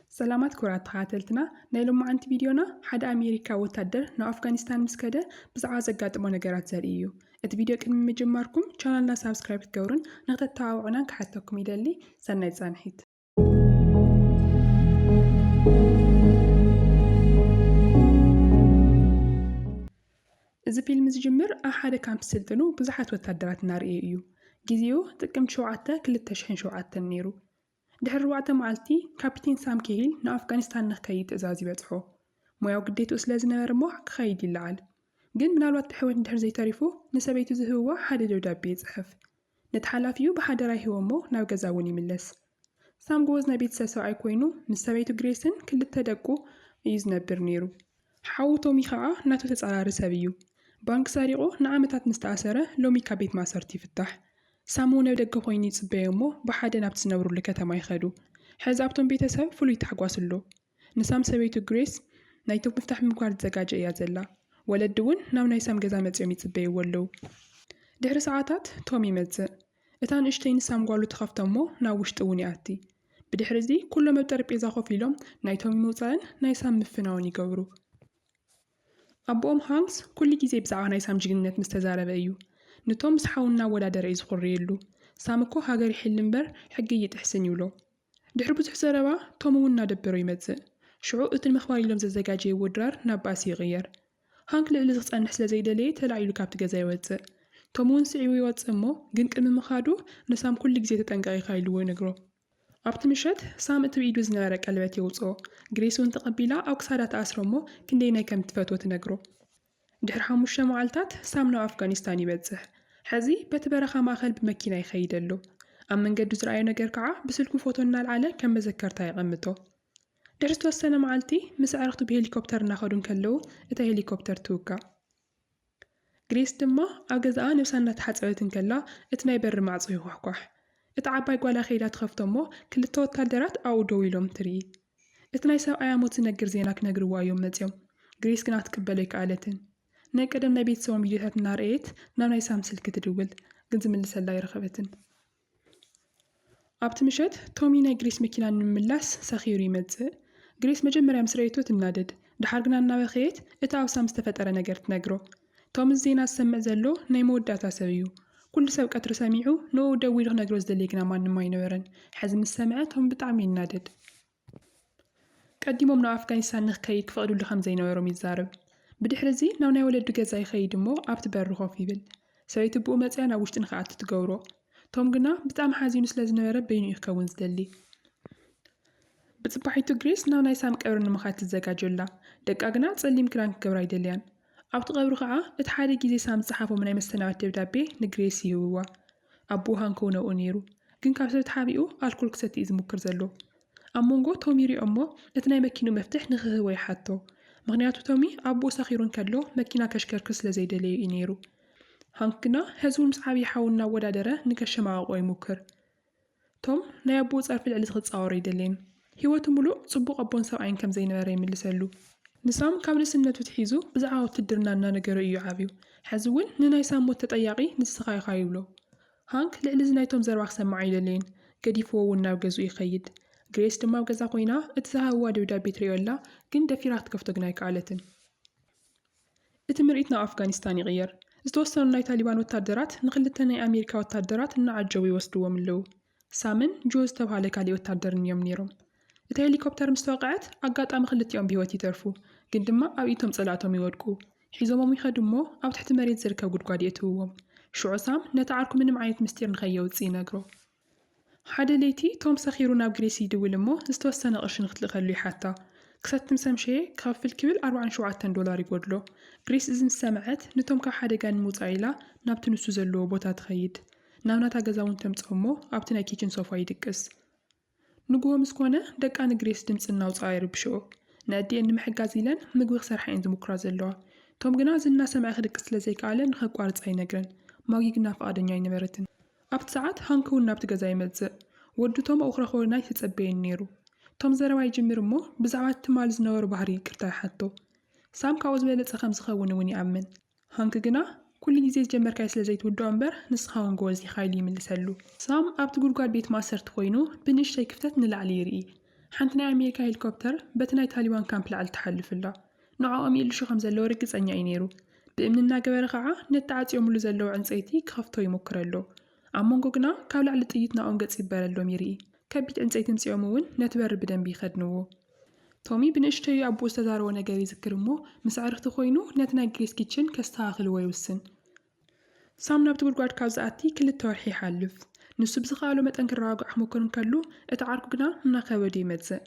سلامات كرات تخاتلتنا نايلو معانت فيديونا حد أمريكا وتادر نا أفغانستان مسكدة بزعا زقات نجارات زريو الفيديو كلمة مجمعكم channelنا سابسكرايب تقورن نغتا تاوعنا كحتاكم يدلي سنة زانحيت إذا فيلم زجمر أحد كامب سلطنو بزحات وتادرات نار إيو جزيو تكم شوعتا كل التشحن شوعتا النيرو دحر وقت معلتي كابتن سام كيل نأفغانستان نخكيت إزازي بتحو موياو قديتو أسلازنا رموح كخيد اللعال جن من الوقت تحوين دحر زي تعرفو نسبيتو زهوا حد دودابي يزحف نتحلافيو بحد راي هو مو ناو جزاوني ملس سام جوزنا بيت ساسو عيكوينو نسبيتو جريسن كل التدقو يزنبر نيرو حاوتو ميخاعة ناتو تسعرار سبيو بانك ساريقو نعمتات مستعسرة لومي كابيت ما صرتي فتح سامونا ودقو خويني تصبيهمو بحادة نابت نورو لكتما يخدو حزابتون بيتساب فلو يتحقواسلو نسام سبيتو جريس نايتو مفتح مقوار تزاقاج ايازلا ولدون ناو نايسام قزامت يومي تصبيه ولو دحر ساعاتات تومي مزق اتان اشتين سام قوالو تخفتمو ناو وشتوني آتي بدحر زي كل ما بترب إذا خوفيلهم نايتومي موزان نايسام مفناوني قورو أبوهم هانكس كل جيزي بزعا نايسام جنات مستزارة بأيو نتوم سحاونا ولا دريز خريلو سامكو هاجر يحلنبر حقي يتحسن يولو دحربو تحسروا تومونا دبرو يمزق شعوق المخباري لهم ززاجاجي ودرار ناباسي غير هانك لعلز غصان نحسل زي دلي تلاعيلو كابت غزاي وزق تومون سعيوي واتسمو جنك المخادو نسام كل جزي تتنقاي خايلو ونقرو أبت مشت سام اتويدو زنارك ألوات يوصو غريسون تقبيلا أو كسادات أسرمو كندينا كم تفتو تنقرو دحر حاموشة معالتات سامنو أفغانستاني بتزح حزي بتبرخ ماخل بمكينة يخيدلو أما نقدو زرعي نقر كعا بسلكو فوتونا العالة كم بذكرتا يغمتو درستو السنة معالتي مسعرختو بهليكوبتر ناخدون كلو اتا هليكوبتر توكا غريس دما أغزا نفسنا تحصعوتن كلا اتناي بر معصو يوحكوح اتعباي قوالا خيلات خفتمو كل التوتالدرات أو دويلوم تري اتناي ساو اياموت نقر زيناك نقروا يوم متيوم غريس كنات كباليك آلتن ناي قدم نبيت سوام فيديوهات النار ايت ناي سام سلك تدول قنزم اللي سلا يرخبتن أبت مشت تومي ناي غريس مكينان ملاس سخيرو يمزق غريس مجمريا مسريتو تنادد دحارقنا نابخيت اتا أو سام استفتر نقر تنقرو توم الزينا السمع زلو ناي موداتا سبيو كل سو قطر سميعو نو دويلغ نقرو زدليقنا مان ما ينورن حزم السمعات هم بطعم ينادد قديمو منو أفغانستان نخكي كفقدو لخم زي نويرو يزارب بدحر زي ناو ناي ولدو جزاي خيدمو أبت برخو فيبل سويت بو مزيانا وشتن خاعت تقورو توم قنا بطعم حازينو سلازنويرة بينو يخكون زدلي بتصبحيتو غريس ناو ناي سام قبرن مخات تزاقاجولا دقا قنا تصليم كران كبرا يدليان أبت قبرو خاعة اتحادي جيزي سام صحافو مناي مستناوات دبدابي نغريس يووا أبو هانكونو أونيرو كن كابسو تحابيو الكل كستي إذ مكر زلو أمونغو توميري أمو اتناي مكينو مفتح نخهوي حاتو مغنياتو تومي أبو ساخيرون كالو مكينا كشكركس لزي دلي إنيرو هانكنا هزول مسحابي حاولنا ودادرة نكشما غوي مكر توم ناي أبو صارف العلي تخد صاوري دلين هيواتو ملو صبو أبون سوعين كم زي نواري من لسلو نسام كامل سنة تحيزو بزعاو تدرنا نانقرو إيو عابيو حزول نناي سامو تتأياقي نسخاي خايولو هانك لعلز نايتوم زرواخ سماعي دلين قديفو وناو قزو يخيد غريس دما وقزا قوينا اتساهوا دودابي تريولا كن دفيرات كفتو قناي كالتن اتمرئتنا أفغانستاني غير ازدوستنو ناي تاليبان وتادرات نقلتنا أمريكا وتادرات نعجوي وستوو ملو سامن جوز تبهالي كالي وتادرن يوم نيروم اتا هليكوبتر مستوقعت أقاط أمخلت يوم بيوتي ترفو قن دما أو إيتم صلاتهم يودكو حيزومهم يخدمو أو تحت مريد زركا قدقادي اتووم شو سام نتعاركو من معاية مستير نخيو تسيناقرو حدا ليتي توم سخيرو ناب غريسي دويلمو استوسنا قرش نختلق خلوي حتى كسات تمسام شي كاف الكبل 4 دولار يقودلو غريس إذن سمعت نتوم كا حدا كان موزايلا نابتو نسو زلو بوتا تخيد ناونا تاقزاون تمتقمو أبتنا كيچن صوفا يدكس نقوه مسكونا دقان غريس دمسنا وصاير بشو نادي ان محقازيلان مقوغ سرحين دموكرا زلو توم قنا زلنا سمع خدكس لزيك آلن خقوارت أي نقرن ماقي قنا فقادن ياي نبرتن أبت ساعات هانكو نابت غزاي مزق ودو توم أخرى خورناي تتصبين نيرو توم زرواي جميرمو بزعوات تمال زنور بحري كرتاي حتو سام كاوز بيلت سخم سخون وني أمن هانك قنا كل جيزي جمر كايس لزيت ودو أمبر نسخاون غوزي خايلي من لسلو سام أبت قرقاد بيت ماسر تخوينو بنشتاي كفتت نلعلي رئي ሓንቲ ናይ ኣሜሪካ ሄሊኮፕተር በቲ ናይ ታሊባን ካምፕ ላዕሊ ትሓልፍ ኣላ። ንዕኦም ይልሹ ከም ዘለዎ ርግፀኛ እዩ ነይሩ። ብእምኒ እናገበረ ከዓ ነቲ ተዓፂዮሙሉ ዘለዎ ዕንፀይቲ ክኸፍቶ ይሞክር ኣሎ። ኣብ መንጎ ግና ካብ ላዕሊ ጥይት ናኦም ገጽ ይበረሎም ይርኢ። ከቢድ ዕንፀይቲ ምፅኦም እውን ነቲ በሪ ብደንቢ ይኸድንዎ። ቶሚ ብንእሽተዩ ኣቦኡ ዝተዛረቦ ነገር ይዝክር እሞ ምስ ዕርኽቲ ኮይኑ ነቲ ናይ ግሬስ ኪችን ከስተኻኽልዎ ይውስን። ሳም ናብቲ ጉድጓድ ካብ ዝኣቲ 2 ወርሒ ይሓልፍ። ንሱ ብዝኸኣሎ መጠን ክረጋግዕ ክሞክር እንከሉ እቲ ዓርኩ ግና እናኸበደ ይመጽእ።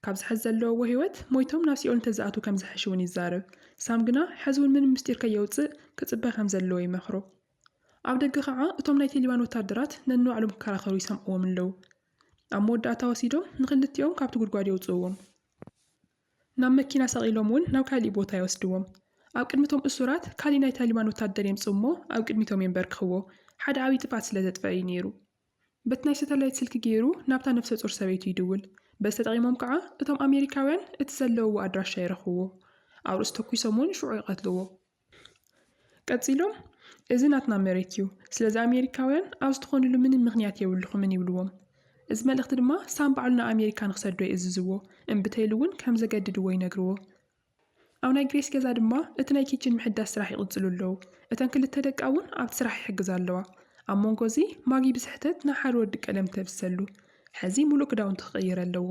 ካብ ዝሕዝ ዘለዎ ህይወት ሞይቶም ናብ ሲኦል እንተዝኣቱ ከም ዝሕሽ እውን ይዛረብ። ሳም ግና ሕዚ እውን ምንም ምስጢር ከየውፅእ ክጽበ ከም ዘለዎ ይመኽሮ። ኣብ ደገ ከዓ እቶም ናይ ታሊባን ወታደራት ነንባዕሎም ክከራኸሩ ይሰምዕዎም ኣለዉ። ኣብ መወዳእታ ወሲዶም ንኽልቲኦም ካብቲ ጉድጓድ የውፅዎም። ናብ መኪና ሰቒሎም እውን ናብ ካሊእ ቦታ ይወስድዎም። ኣብ ቅድሚቶም እሱራት ካሊእ ናይ ታሊባን ወታደር የምጽእ እሞ ኣብ ቅድሚቶም የንበርክኽዎ። ሓደ ዓብዪ ጥፋት ስለ ዘጥፍአ እዩ ነይሩ። በቲ ናይ ሳተላይት ስልኪ ገይሩ ናብታ ነፍሰ ጡር ሰበይቱ ይድውል። በዚ ተጠቒሞም ከዓ እቶም ኣሜሪካውያን እቲ ዘለውዎ ኣድራሻ ይረኽብዎ። ኣብ ርእሱ ተኲሶም እውን ሽዑ ይቐትልዎ። ቀፂሎም እዚ ናትና መሬት እዩ፣ ስለዚ ኣሜሪካውያን ኣብ ዝኾኑሉ ምንም ምኽንያት የብልኹምን ይብልዎም። እዚ መልእኽቲ ድማ ሳም ባዕሉ ናብ ኣሜሪካ ንክሰዶ ይእዝዝዎ፣ እምብተይሉ እውን ከም ዘገድድዎ ይነግርዎ። ኣብ ናይ ግሬስ ገዛ ድማ እቲ ናይ ኪችን ምሕዳስ ስራሕ ይቕጽሉ ኣለዉ። እተን 2 ደቃ እውን ኣብቲ ስራሕ ይሕግዛ ኣለዋ። ኣብ መንጎ እዚ ማጊ ብስሕተት ናብ ሓደ ወዲ ቀለም ተብሰሉ። ሕዚ ሙሉእ ክዳውንቲ ክቕይር ኣለዎ።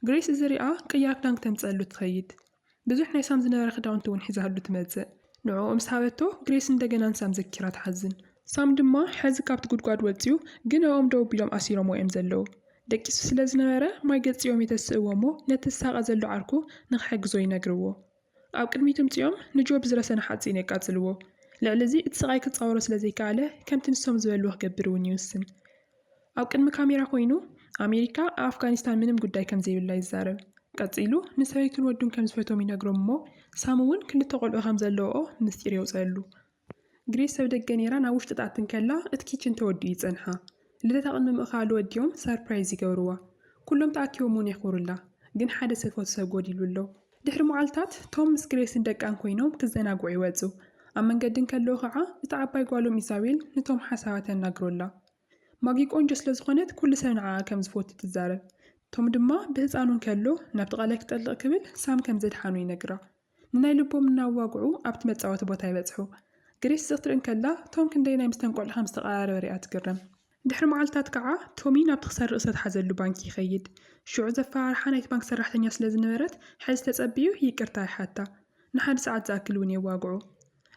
ግሬስ እዚ ሪኣ ቅያር ክዳን ክተምፅአሉ ትኸይድ። ብዙሕ ናይ ሳም ዝነበረ ክዳውንቲ እውን ሒዛሉ ትመጽእ። ንዕኡ ምስ ሃበቶ ግሬስ እንደገና ንሳም ዘኪራ ትሓዝን። ሳም ድማ ሕዚ ካብቲ ጉድጓድ ወፂኡ ግን ኣብኦም ደው ኣቢሎም ኣሲሮም እዮም ዘለዉ። ደቂሱ ስለ ዝነበረ ማይ ገፂኦም የተስእዎ እሞ ነቲ ዝሳቐ ዘሎ ዓርኩ ንኽሕግዞ ይነግርዎ። ኣብ ቅድሚቱ ምፂኦም ንጆብ ዝረሰነ ሓፂን የቃጽልዎ። ልዕሊ እዚ እቲ ስቓይ ክፃወሮ ስለ ዘይከኣለ ከምቲ ንሶም ዝበልዎ ክገብር እውን ይውስን። ኣብ ቅድሚ ካሜራ ኮይኑ ኣሜሪካ ኣብ ኣፍጋኒስታን ምንም ጉዳይ ከም ዘይብላ ይዛረብ። ቀፂሉ ንሰበይቱን ወዱን ከም ዝፈቶም ይነግሮም እሞ ሳም እውን 2 ቆልዑ ከም ዘለውኦ ምስጢር የውፅአሉ። ግሬስ ሰብ ደገ ነይራ ናብ ውሽጢ ጣትን ከላ እቲ ኪችን ተወዲኡ ይጸንሓ። ልደታ ቅድሚ ምእኻሉ ወዲኦም ሰርፕራይዝ ይገብርዋ። ኩሎም ተኣኪቦም እውን የኽብሩላ፣ ግን ሓደ ሰብ ፎቶ ሰብ ጎዲሉ ኣሎ። ድሕሪ መዓልታት ቶም ምስ ግሬስን ደቃን ኮይኖም ክዘናግዑ ይወፁ። ኣብ መንገድን ከለዉ ከዓ እቲ ዓባይ ጓሎም ኢዛቤል ንቶም ሓሳባት የናግሮላ። ማጊ ቆንጆ ስለ ዝኾነት ኩሉ ሰብ ንዓኣ ከም ዝፈቱ ትዛረብ። ቶም ድማ ብህፃኑን ከሎ ናብቲ ቃላይ ክጠልቕ ክብል ሳም ከም ዘድሓኑ ይነግራ። ንናይ ልቦም እናዋግዑ ኣብቲ መፃወቲ ቦታ ይበጽሑ። ግሬስ ዝኽትርእን ከላ ቶም ክንደይ ናይ ምስተን ቆልዑ ከም ዝተቐራረበ ሪኣ ትግረም። ድሕሪ መዓልታት ከዓ ቶሚ ናብቲ ክሰርቕ ዝተተሓዘሉ ባንኪ ይኸይድ። ሽዑ ዘፈራርሓ ናይቲ ባንክ ሰራሕተኛ ስለ ዝነበረት ሕዚ ተጸቢዩ ይቅርታ ይሓታ። ንሓደ ሰዓት ዝኣክል እውን የዋግዑ።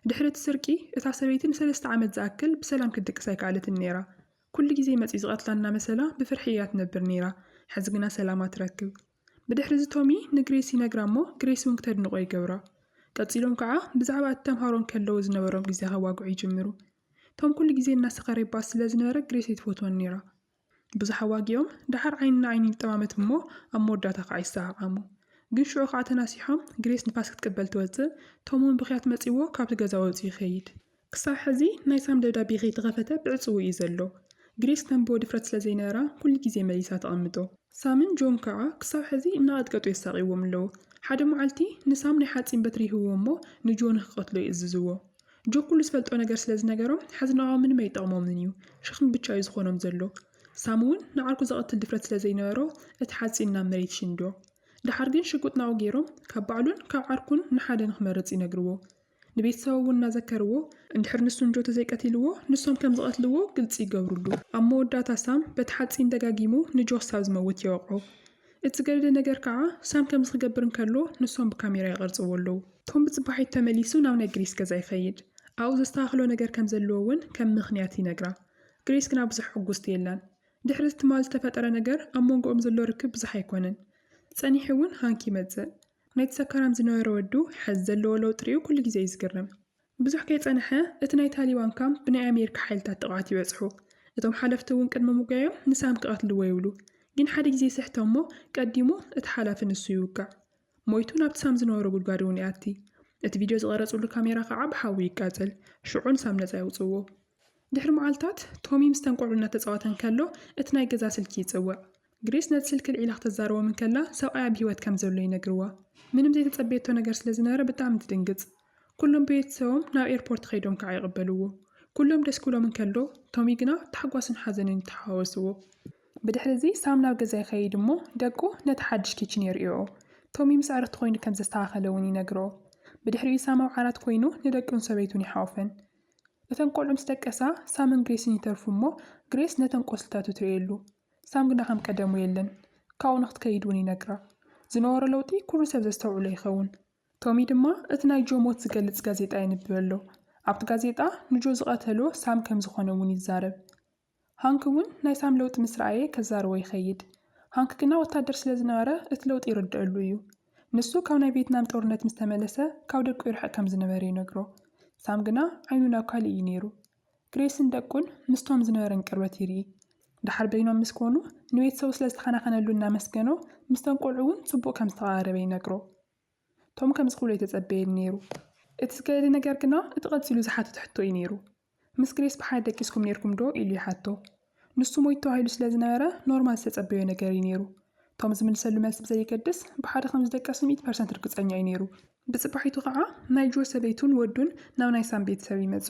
ድሕሪ እቲ ስርቂ እታ ሰበይቲ ን3 ዓመት ዝኣክል ብሰላም ክትድቅስ ኣይከኣለትን ነይራ። ኩሉ ግዜ መፂኡ ዝቐትላና መሰላ ብፍርሒ እያ ትነብር ነይራ። ሕዚ ግና ሰላማ ትረክብ። ብድሕሪ እዚ ቶሚ ንግሬስ ይነግራ እሞ ግሬስ እውን ክተድንቆ ይገብራ። ቀፂሎም ከዓ ብዛዕባ እቲ ተምሃሮን ከለዉ ዝነበሮም ግዜ ከዋግዑ ይጅምሩ። ቶም ኩሉ ግዜ እናሰኸረ ይባስ ስለ ዝነበረ ግሬስ ይትፈትዎን ነይራ። ብዙሕ ኣዋጊኦም ድሓር ዓይንና ዓይኒ ይጠማመት እሞ ኣብ መወዳእታ ከዓ ይሰሓቓሙ። ግን ሽዑ ከዓ ተናሲሖም ግሬስ ንፋስ ክትቅበል ትወፅእ። ቶም እውን ብኽያት መፂዎ ካብቲ ገዛ ወፂኡ ይኸይድ። ክሳብ ሕዚ ናይ ሳም ደብዳቤ ከይተኸፈተ ብዕፅው እዩ ዘሎ። ግሬስ ተንብቦ ድፍረት ስለ ዘይነበራ ኩሉ ግዜ መሊሳ ተቐምጦ። ሳምን ጆን ከዓ ክሳብ ሕዚ እናቐጥቀጡ የሳቒዎም ኣለዉ። ሓደ መዓልቲ ንሳም ናይ ሓፂን በትሪ ይህብዎ እሞ ንጆን ክቐትሎ ይእዝዝዎ። ጆ ኩሉ ዝፈልጦ ነገር ስለ ዝነገሮም ሕዚ ንዖም ምንም ኣይጠቕሞምን እዩ፣ ሽኽሚ ብቻ እዩ ዝኾኖም ዘሎ። ሳም እውን ንዓርኩ ዘቐትል ድፍረት ስለ ዘይነበሮ እቲ ሓፂን ናብ መሬት ሽንዶ። ድሓር ግን ሽጉጥ ናኡ ገይሮም ካብ ባዕሉን ካብ ዓርኩን ንሓደ ንኽመርፅ ይነግርዎ። ንቤተሰቡ እውን እናዘከርዎ እንድሕር ንሱን ጆ ተዘይቀቲልዎ ንሶም ከም ዝቐትልዎ ግልፂ ይገብሩሉ። ኣብ መወዳእታ ሳም በቲ ሓፂን ደጋጊሙ ንጆ ክሳብ ዝመውት የወቕዖ። እቲ ዝገደደ ነገር ከዓ ሳም ከም ዝክገብር እንከሎ ንሶም ብካሜራ ይቐርፅዎ ኣለዉ። ቶም ብፅባሒት ተመሊሱ ናብ ናይ ግሬስ ገዛ ይኸይድ። ኣብኡ ዘስተኻኽሎ ነገር ከም ዘለዎ እውን ከም ምኽንያት ይነግራ። ግሬስ ግና ብዙሕ ሕጉስቲ የላን። ድሕሪ እቲ ትማል ዝተፈጠረ ነገር ኣብ መንጎኦም ዘሎ ርክብ ብዙሕ ኣይኮነን። ጸኒሑ እውን ሃንኪ ይመጽእ። ናይቲ ሰካራም ዝነበረ ወዱ ሕዚ ዘለዎ ለውጢ ሪኡ ኩሉ ግዜ ይዝግረም። ብዙሕ ከይጸንሐ እቲ ናይ ታሊባን ካምፕ ብናይ ኣሜሪካ ሓይልታት ጥቕዓት ይበጽሑ። እቶም ሓለፍቲ እውን ቅድሚ ሙጋዮም ንሳም ክቐትልዎ ይብሉ። ግን ሓደ ግዜ ስሕቶ እሞ ቀዲሙ እቲ ሓላፊ ንሱ ይውጋዕ። ሞይቱ ናብቲ ሳም ዝነበረ ጉድጓድ እውን ይኣቲ። እቲ ቪድዮ ዝቐረጹሉ ካሜራ ከዓ ብሓዊ ይቃጸል። ሽዑን ሳም ነፃ ይውፅዎ። ድሕሪ መዓልታት ቶሚ ምስ ተንቆልዑ እናተፃወተን ከሎ እቲ ናይ ገዛ ስልኪ ይጽውዕ። ግሬስ ነቲ ስልኪ ልዒላ ክትዛረቦም ከላ ሰብኣይ ኣብ ሂወት ከም ዘሎ ይነግርዋ። ምንም ዘይተጸበየቶ ነገር ስለ ዝነበረ ብጣዕሚ ትድንግጽ። ኩሎም ቤተሰቦም ናብ ኤርፖርት ከይዶም ከዓ ይቕበልዎ። ኩሎም ደስ ክብሎም እንከሎ ቶሚ ግና ታሕጓስን ሓዘንን ይተሓዋወስዎ። بدحر زي سام ناو جزا يخيد مو دقو نتحدش كيتشن يرئيو تومي مسعرت خوين كم زستاخلوني نقرو بدحر سام وعارات خوينو ندقون سبيتوني حافن እተን ቆልዑ ምስ ደቀሳ ሳምን ግሬስን ይተርፉ እሞ ግሬስ ነተን ቆስልታቱ ትርእየሉ ሳም ግና ከም ቀደሙ የለን ካብኡ ንክትከይድ እውን ይነግራ ዝነበሮ ለውጢ ኩሉ ሰብ ዘስተውዕሎ ይኸውን ቶሚ ድማ እቲ ናይ ጆ ሞት ዝገልጽ ጋዜጣ የንብብ ኣሎ ኣብቲ ጋዜጣ ንጆ ዝቐተሎ ሳም ከም ዝኾነ እውን ይዛረብ ሃንክ እውን ናይ ሳም ለውጢ ምስ ረኣየ ከዛርቦ ይኸይድ ሃንክ ግና ወታደር ስለ ዝነበረ እቲ ለውጢ ይርድአሉ እዩ ንሱ ካብ ናይ ቪየትናም ጦርነት ምስ ተመለሰ ካብ ደቁ ይርሕቕ ከም ዝነበረ ይነግሮ ሳም ግና ዓይኑ ናብ ካልእ እዩ ነይሩ ግሬስን ደቁን ምስቶም ዝነበረን ቅርበት ይርኢ ድሓር በይኖም ምስ ኮኑ ንቤተሰቡ ስለ ዝተኸናኸነሉ እናመስገኖ ምስቶም ቆልዑ እውን ጽቡቕ ከም ዝተቐራረበ ይነግሮ ቶም ከም ዝኽብሎ የተጸበየን ነይሩ እቲ ዝገየደ ነገር ግና እቲ ቐፂሉ ዝሓትት ሕቶ እዩ ነይሩ ምስ ግሬስ ብሓደ ደቂስኩም ነርኩም ዶ ኢሉ ይሓቶ ንሱ ሞይቱ ተባሂሉ ስለ ዝነበረ ኖርማል ዝተጸበዮ ነገር እዩ ነይሩ ቶም ዝምልሰሉ መልሲ ብዘይገድስ ብሓደ ከም ዝደቀሱ 100% ርግጸኛ እዩ ነይሩ ብጽባሒቱ ከዓ ናይ ጆ ሰበይቱን ወዱን ናብ ናይ ሳም ቤተሰብ ይመጹ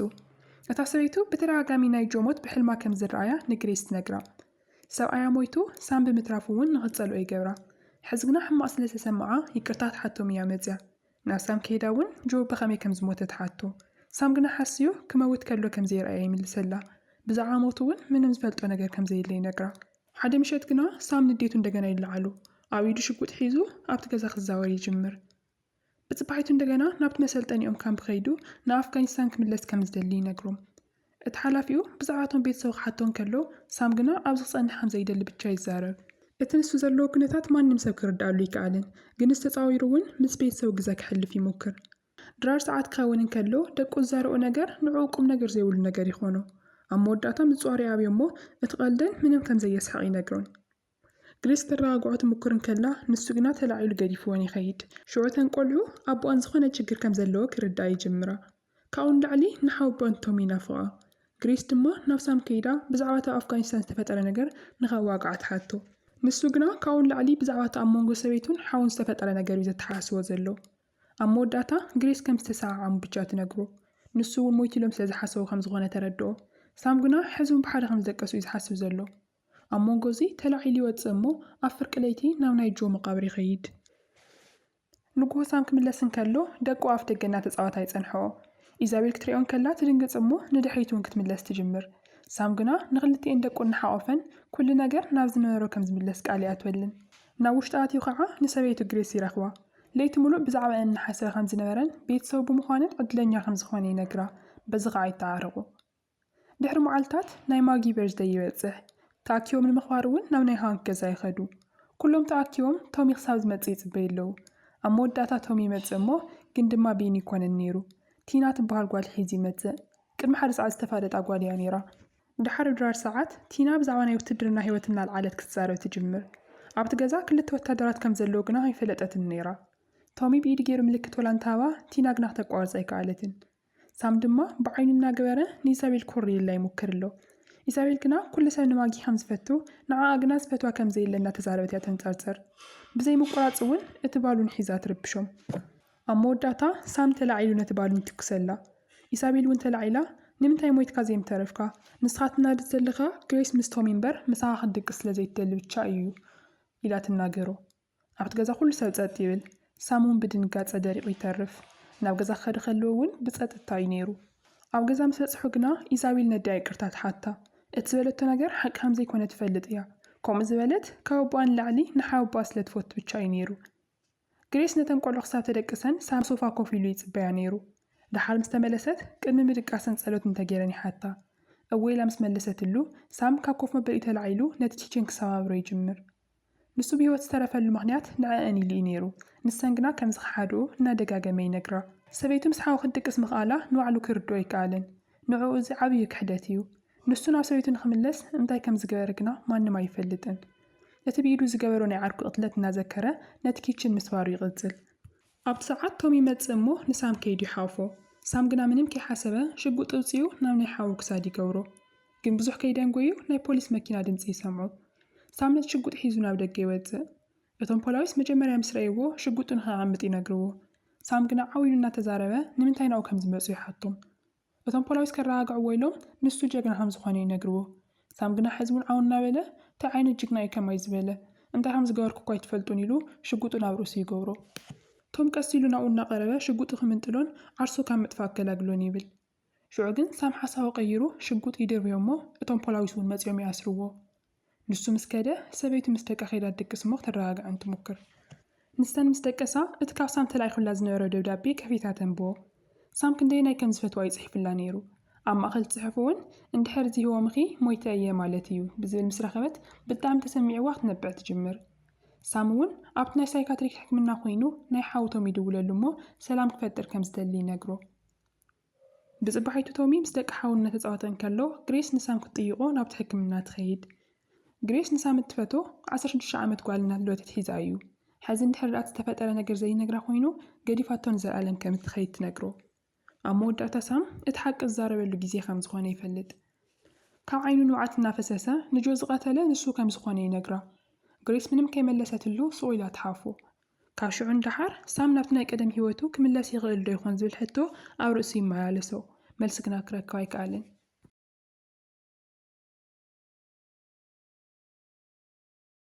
እታ ሰበይቱ ብተደጋጋሚ ናይ ጆ ሞት ብሕልማ ከም ዝረኣያ ንግሬስ ትነግራ ሰብኣያ ሞይቱ ሳም ብምትራፉ እውን ንኽጸልኦ ይገብራ ሕዚ ግና ሕማቕ ስለ ዝተሰምዓ ይቅርታ ትሓቶም እያ መፅያ ናብ ሳም ከይዳ እውን ጆ ብኸመይ ከም ዝሞተ ትሓቶ ሳም ግና ሓስዩ ክመውት ከሎ ከም ዘይረኣያ ይምልሰላ ብዛዕባ ሞቱ እውን ምንም ዝፈልጦ ነገር ከም ዘየለ ይነግራ ሓደ ምሸት ግና ሳም ንዴቱ እንደገና ይለዓሉ ኣብ ኢዱ ሽጉጥ ሒዙ ኣብቲ ገዛ ክዛወር ይጅምር ብጽባሒቱ እንደገና ናብቲ መሰልጠኒኦም ካምፕ ኸይዱ ንኣፍጋኒስታን ክምለስ ከም ዝደሊ ይነግሮም እቲ ሓላፊኡ ብዛዕባቶም ቤተሰቡ ክሓቶን ከሎ ሳም ግና ኣብዚ ክጸንሕ ከም ዘይደሊ ብቻ ይዛረብ እቲ ንሱ ዘለዎ ኩነታት ማንም ሰብ ክርዳኣሉ ይከኣልን ግን ዝተጻዊሩ እውን ምስ ቤተሰቡ ግዜ ክሕልፍ ይሞክር ድራር ሰዓት ክኸውን ከሎ ደቁ ዝዛረኦ ነገር ንዕኡ ቁም ነገር ዘይብሉ ነገር ይኾኖ ኣብ መወዳእታ ምጽዋር ይኣብዮ እሞ እቲ ቐልደን ምንም ከም ዘየስሐቕ ይነግሮን ግሬስ ተረጋግዖ ትምኩር ከላ ንሱ ግና ተላዒሉ ገዲፍዎን ይኸይድ ሽዑተን ቆልዑ ኣቦአን ዝኾነ ችግር ከም ዘለዎ ክርዳእ ይጅምራ ካብኡ ንላዕሊ ንሓውቦን ቶም ይናፍቓ ግሬስ ድማ ናብ ሳም ከይዳ ብዛዕባ እቲ ኣፍጋኒስታን ዝተፈጠረ ነገር ንኸዋግዓ ትሓቶ ንሱ ግና ካብኡ ንላዕሊ ብዛዕባ እቲ ኣብ መንጎ ሰበይቱን ሓውን ዝተፈጠረ ነገር እዩ ዘተሓስቦ ዘሎ ኣብ መወዳእታ ግሬስ ከም ዝተሰዓዓሙ ብቻ ትነግሮ ንሱ እውን ሞይቱ ኢሎም ስለ ዝሓሰቡ ከም ዝኾነ ተረድኦ ሳም ግና ሕዙን ብሓደ ከም ዝደቀሱ እዩ ዝሓስብ ዘሎ ኣብ መንጎ እዚ ተላዒሉ ይወፅእ እሞ ኣብ ፍርቂ ለይቲ ናብ ናይ ጆ መቃብር ይኸይድ ንጉሆ ሳም ክምለስን ከሎ ደቁ ኣፍ ደገ እናተፃወታ ይጸንሕኦ ኢዛቤል ክትሪኦን ከላ ትድንግጽ እሞ ንድሕሪቱ እውን ክትምለስ ትጅምር ሳም ግና ንኽልቲአን ደቁ እናሓቆፈን ኩሉ ነገር ናብ ዝነበሮ ከም ዝምለስ ቃል ይኣትወልን ናብ ውሽጢ ኣትዩ ከዓ ንሰበይቱ ግሬስ ይረኽባ ለይቲ ሙሉእ ብዛዕባ እናሓሰበ ከም ዝነበረን ቤተሰቡ ብምዃንን ዕድለኛ ከም ዝኾነ ይነግራ በዚ ከዓ ይተዓረቑ ድሕሪ መዓልታት ናይ ማጊ በርዝደይ ይበጽሕ ተኣኪቦም ንምኽባር እውን ናብ ናይ ሃንክ ገዛ ይኸዱ ኩሎም ተኣኪቦም ቶሚ ክሳብ ዝመጽእ ይጽበዩ ኣለዉ ኣብ መወዳእታ ቶሚ ይመጽእ እሞ ግን ድማ ቤኒ ይኮነን ነይሩ ቲና ትበሃል ጓል ሒዙ ይመጽእ ቅድሚ ሓደ ሰዓት ዝተፋለጣ ጓል እያ ነይራ ድሓር ድራር ሰዓት ቲና ብዛዕባ ናይ ውትድርና ህይወት እናልዓለት ክትዛረብ ትጅምር ኣብቲ ገዛ ክልተ ወታደራት ከም ዘለዉ ግና ኣይፈለጠትን ነይራ ቶሚ ብኢድ ገይሩ ምልክት ወላ እንተሃባ ቲና ግና ክተቋርጻ ኣይከኣለትን ሳም ድማ ብዓይኑ እናገበረ ንኢሳቤል ኮርየላ ይሙክር ኣሎ ኢሳቤል ግና ኩሉ ሰብ ንማጊ ከም ዝፈቱ ንዓኣ ግና ዝፈትዋ ከም ዘየለ እናተዛረበት እያ ተንጸርጸር ብዘይ ምቁራጽ እውን እቲ ባሉን ሒዛ ትርብሾም ኣብ መወዳእታ ሳም ተላዒሉ ነቲ ባሉን ትኩሰላ ኢሳቤል እውን ተላዒላ ንምንታይ ሞይትካ ዘይምተረፍካ ንስኻ ትናድድ ዘለኻ ግሬስ ምስ ቶሚ እምበር ምሳኻ ክትድቅስ ስለ ዘይትደሊ ብቻ እዩ ኢላ ትናገሮ ኣብቲ ገዛ ኩሉ ሰብ ጸጥ ይብል ሳም እውን ብድንጋጸ ደሪቑ ይተርፍ ናብ ገዛ ክኸድ ከለዎ እውን ብጸጥታ እዩ ነይሩ ኣብ ገዛ ምስ በጽሑ ግና ኢሳቤል ነዳያ ይቅርታ ትሓታ እቲ ዝበለቶ ነገር ሓቂ ከም ዘይኮነ ትፈልጥ እያ ከምኡ ዝበለት ካብ ኣቦኣን ላዕሊ ንሓውባ ስለ ትፈቱ ብቻ እዩ ነይሩ ግሬስ ነተን ቆልዑ ክሳብ ተደቅሰን ሳም ሶፋ ኮፍ ኢሉ ይጽበያ ነይሩ ድሓር ምስ ተመለሰት ቅድሚ ምድቃስን ጸሎት እንተገይረን ይሓታ እወኢላ ምስ መለሰትሉ ሳም ካብ ኮፍ መበሊኡ ተላዒሉ ነቲ ኪችን ክሰባብሮ ይጅምር ንሱ ብሂወት ዝተረፈሉ ምኽንያት ንዕአን ኢሉ እዩ ነይሩ ንሰን ግና ከም ዝኸሓድኡ እናደጋገመ ይነግራ ሰበይቱ ምስ ሓው ክትድቅስ ምኽኣላ ንባዕሉ ክርድኦ ኣይከኣልን ንዕኡ እዚ ዓብዪ ክሕደት እዩ ንሱ ናብ ሰበይቱ ንኽምለስ እንታይ ከም ዝገበረ ግና ማንም ኣይፈልጥን እቲ ብኢዱ ዝገበሮ ናይ ዓርኩ ቅትለት እናዘከረ ነቲ ኪችን ምስባሩ ይቕጽል ኣብቲ ሰዓት ቶም ይመጽእ እሞ ንሳም ከይዱ ይሓውፎ ሳም ግና ምንም ከይሓሰበ ሽጉጥ ኣውፂኡ ናብ ናይ ሓው ክሳድ ይገብሮ ግን ብዙሕ ከይደን ጎዩ ናይ ፖሊስ መኪና ድምፂ ይሰምዑ ሳም ነቲ ሽጉጥ ሒዙ ናብ ደገ ይወፅእ እቶም ፖላዊስ መጀመርያ ምስ ረእይዎ ሽጉጡ ንኸቐምጥ ይነግርዎ ሳም ግና ዓዊሉ እናተዛረበ ንምንታይ ናብኡ ከም ዝመፁ ይሓቶም እቶም ፖላዊስ ከረጋግዕዎ ኢሎም ንሱ ጀግና ከም ዝኾነ ይነግርዎ ሳም ግና ሕዝቡን ዓውና በለ ተዓይነት ጅግና ከማይ ዝበለ እንታይ ከም ዝገበርኩ እኳ ይትፈልጡን ኢሉ ሽጉጡ ናብ ርእሱ ይገብሮ ቶም ቀስ ኢሉ ናብኡ እናቐረበ ሽጉጡ ክምንጥሎን ዓርሶ ካብ ምጥፋእ ኣገላግሎን ይብል ሽዑ ግን ሳም ሓሳቡ ቀይሩ ሽጉጥ ይድርብዮ እሞ እቶም ፖላዊስ እውን መፅኦም ይኣስርዎ ንሱ ምስ ከደ ሰበይቲ ምስ ደቃ ኸይዳ ድቅስ እሞ ክተረጋግዐን ትሙክር ንስተን ምስ ደቀሳ እቲ ካብ ሳም ተላኢኹላ ዝነበረ ደብዳቤ ከፊታ ተንብቦ ሳም ክንደይ ናይ ከም ዝፈትዋ ይፅሒፍላ ነይሩ ኣብ ማእኸል ፅሑፍ እውን እንድሕር ዝህቦ ምኺ ሞይተ እየ ማለት እዩ ብዝብል ምስ ረኸበት ብጣዕሚ ተሰሚዕዋ ክትነብዕ ትጅምር ሳም እውን ኣብቲ ናይ ሳይካትሪክ ሕክምና ኮይኑ ናይ ሓውቶም ይድውለሉ እሞ ሰላም ክፈጥር ከም ዝደሊ ይነግሮ ብፅባሒቱ ቶሚ ምስ ደቂ ሓውን እናተፃወተ እንከሎ ግሬስ ንሳም ክትጥይቆ ናብቲ ሕክምና ትኸይድ ግሬስ ንሳም እትፈቶ 16 ዓመት ጓልና ልወተት ሒዛ እዩ ሕዚ እንድሕር ዳኣ ዝተፈጠረ ነገር ዘይነግራ ኮይኑ ገዲፋቶን ዘለኣለም ከም እትኸይድ ትነግሮ ኣብ መወዳእታ ሳም እቲ ሓቂ ዝዛረበሉ ግዜ ከም ዝኾነ ይፈልጥ ካብ ዓይኑ ንውዓት እናፈሰሰ ንጆ ዝቐተለ ንሱ ከም ዝኾነ ይነግራ ግሬስ ምንም ከይመለሰትሉ ስቑ ኢላ ትሓፎ ካብ ሽዑ እንዳሓር ሳም ናብቲ ናይ ቀደም ሂወቱ ክምለስ ይኽእል ዶ ይኾን ዝብል ሕቶ ኣብ ርእሱ ይመላለሶ መልሲ ግና ክረክብ ኣይከኣልን